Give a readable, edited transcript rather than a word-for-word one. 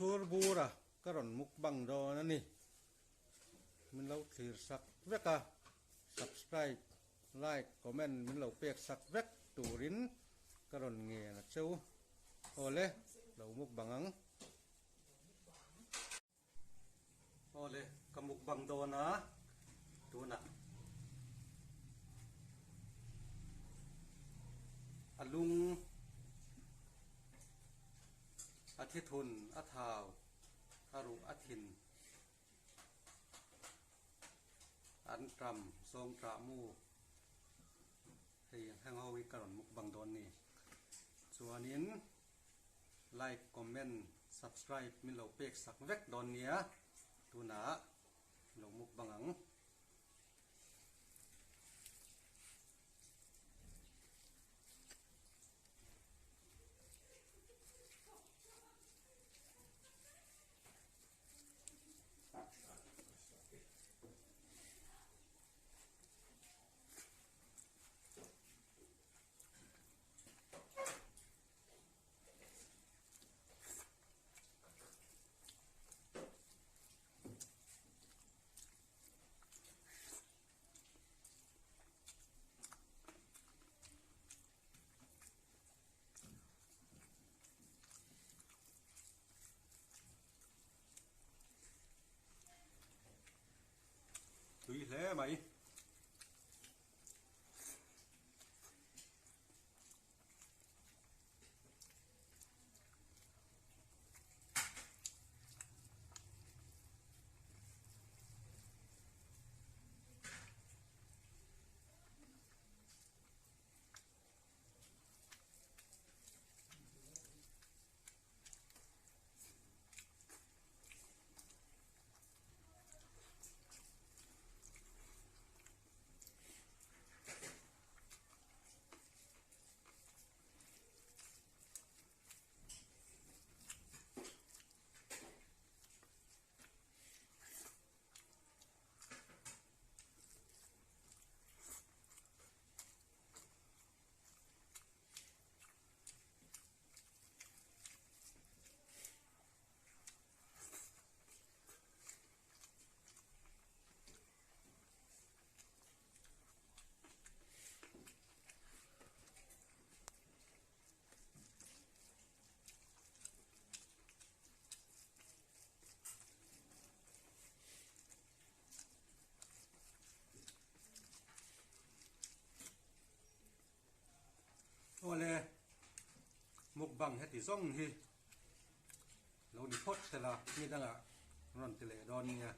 surbura karon mukbang do na ni min lau thlir sak veka subscribe like comment min lau pek sak vek turin karon nge na cheu ole lau mukbangang ole kamukbang do na tuna alungอาทิทุนอาทาวอารุอาทินอันตรำทรงตรามูให้แห่งเฮาวิกรณมุกบังดอนนี่ส่วนนี้ไลค์คอมเมนต์ subscribe มิเราเป็กสักเวกดอนเนียตูนาเรามุกบังังตุยแหลไหมโอเลมุกบังเฮติซ่องฮีเราดิพดแต่ละนี่ตั้งอ่ะรอนติเลดอนเนี่ย